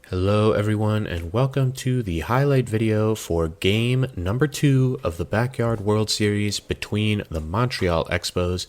Hello everyone and welcome to the highlight video for game number 2 of the Backyard World Series between the Montreal Expos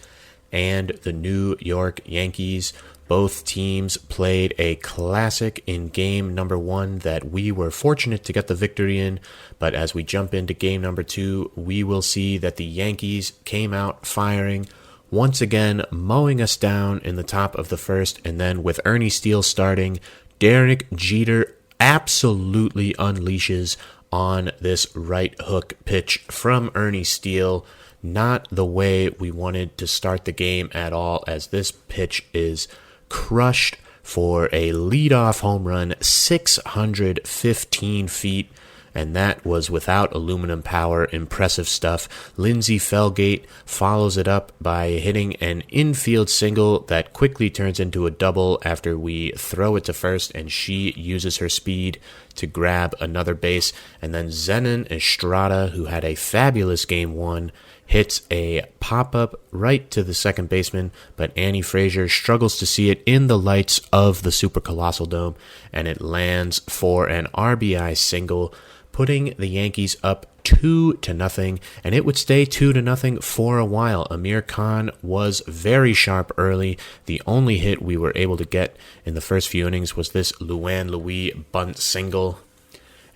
and the New York Yankees. Both teams played a classic in game number 1 that we were fortunate to get the victory in, but as we jump into game number 2, we will see that the Yankees came out firing, once again mowing us down in the top of the first, and then with Ernie Steele starting, Derek Jeter absolutely unleashes on this right hook pitch from Ernie Steele. Not the way we wanted to start the game at all, as this pitch is crushed for a leadoff home run, 615 feet, and that was without aluminum power. Impressive stuff. Lindsey Felgate follows it up by hitting an infield single that quickly turns into a double after we throw it to first, and she uses her speed to grab another base. And then Zenon Estrada, who had a fabulous game 1, hits a pop-up right to the second baseman, but Annie Frazier struggles to see it in the lights of the Super Colossal Dome, and it lands for an RBI single, putting the Yankees up 2-0, and it would stay 2-0 for a while. Amir Khan was very sharp early. The only hit we were able to get in the first few innings was this Luann Louis bunt single,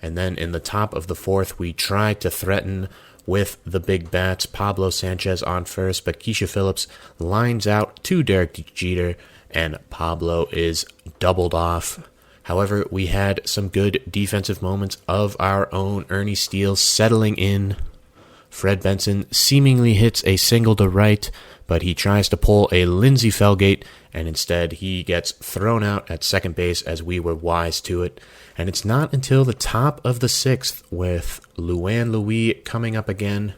and then in the top of the fourth, we tried to threaten with the big bats. Pablo Sanchez on first, but Keisha Phillips lines out to Derek Jeter, and Pablo is doubled off. However, we had some good defensive moments of our own. Ernie Steele settling in. Fred Benson seemingly hits a single to right, but he tries to pull a Lindsey Felgate, and instead he gets thrown out at second base as we were wise to it. And it's not until the top of the sixth, with Luann Louis coming up again,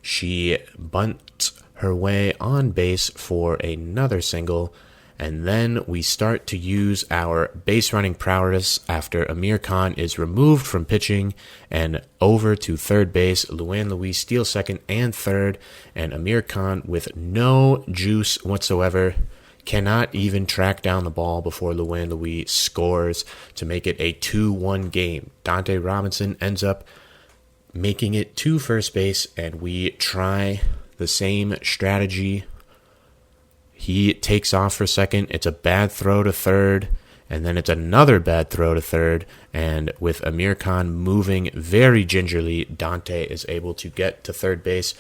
she bunts her way on base for another single, and then we start to use our base running prowess after Amir Khan is removed from pitching and over to third base. Luann Louis steals second and third, and Amir Khan, with no juice whatsoever, cannot even track down the ball before Luann Louis scores to make it a 2-1 game. Dante Robinson ends up making it to first base, and we try the same strategy. He takes off for second. It's a bad throw to third, and then it's another bad throw to third. And with Amir Khan moving very gingerly, Dante is able to get to third base.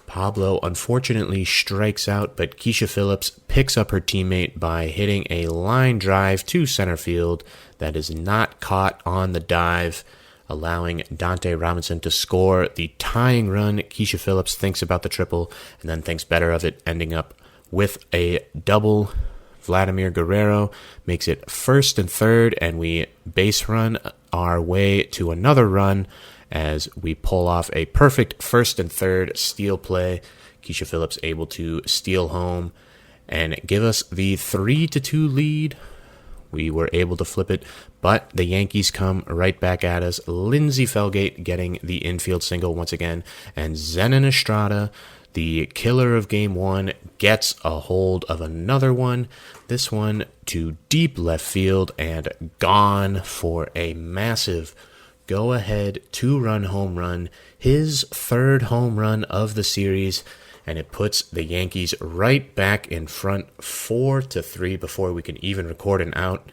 Pablo unfortunately strikes out, but Keisha Phillips picks up her teammate by hitting a line drive to center field that is not caught on the dive, allowing Dante Robinson to score the tying run. Keisha Phillips thinks about the triple and then thinks better of it, ending up with a double. Vladimir Guerrero makes it first and third, and we base run our way to another run as we pull off a perfect first and third steal play. Keisha Phillips able to steal home and give us the 3-2 lead. We were able to flip it, but the Yankees come right back at us. Lindsey Felgate getting the infield single once again, and Zenon Estrada, the killer of game 1, gets a hold of another one. This one to deep left field and gone for a massive go-ahead 2-run home run, his third home run of the series, and it puts the Yankees right back in front 4-3 before we can even record an out.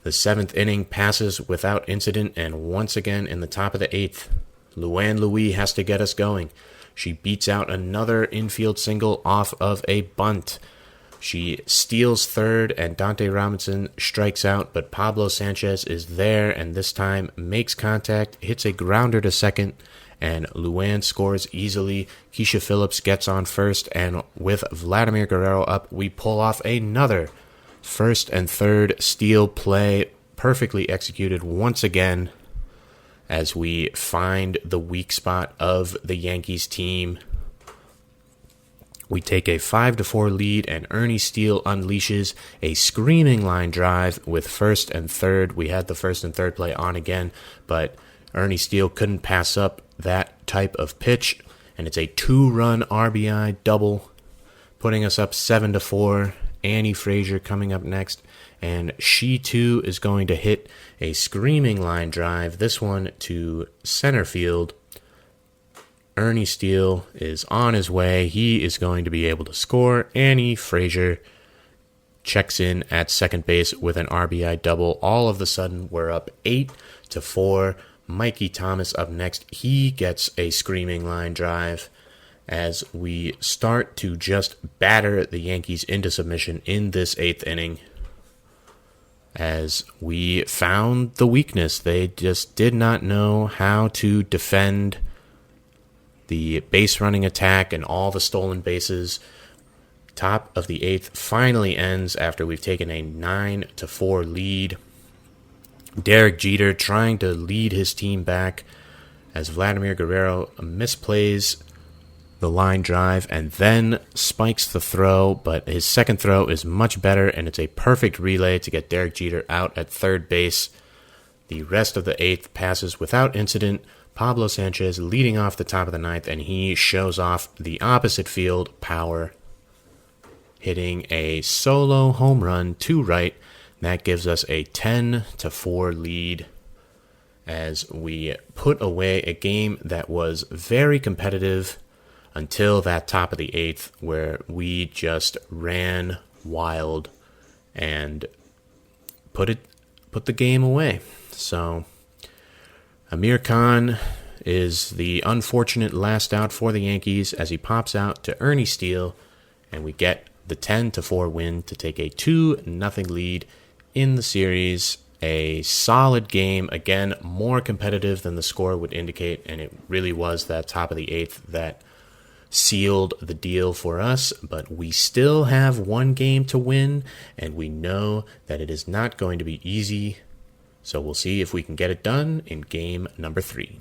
The 7th inning passes without incident, and once again in the top of the 8th, Luann Louis has to get us going. She beats out another infield single off of a bunt. She steals third, and Dante Robinson strikes out, but Pablo Sanchez is there, and this time makes contact, hits a grounder to second, and Luann scores easily. Keisha Phillips gets on first, and with Vladimir Guerrero up, we pull off another first and third steal play, perfectly executed once again, as we find the weak spot of the Yankees team. We take a 5-4 lead, and Ernie Steele unleashes a screaming line drive with first and third. We had the first and third play on again, but Ernie Steele couldn't pass up that type of pitch, and it's a 2-run RBI double, putting us up 7-4. Annie Frazier coming up next, and she too is going to hit a screaming line drive, this one to center field. Ernie Steele is on his way. He is going to be able to score. Annie Frazier checks in at second base with an RBI double. All of a sudden, we're up 8-4. Mikey Thomas up next. He gets a screaming line drive as we start to just batter the Yankees into submission in this 8th inning. As we found the weakness, they just did not know how to defend the base running attack and all the stolen bases. Top of the 8th finally ends after we've taken a 9-4 lead. Derek Jeter trying to lead his team back as Vladimir Guerrero misplays the line drive and then spikes the throw, but his second throw is much better, and it's a perfect relay to get Derek Jeter out at third base. The rest of the 8th passes without incident. Pablo Sanchez leading off the top of the 9th, and he shows off the opposite field power, hitting a solo home run to right. That gives us a 10-4 lead as we put away a game that was very competitive until that top of the 8th, where we just ran wild and put the game away. So Amir Khan is the unfortunate last out for the Yankees as he pops out to Ernie Steele, and we get the 10-4 win to take a 2-0 lead in the series. A solid game, again, more competitive than the score would indicate, and it really was that top of the 8th that sealed the deal for us. But we still have one game to win, and we know that it is not going to be easy. So we'll see if we can get it done in game number 3.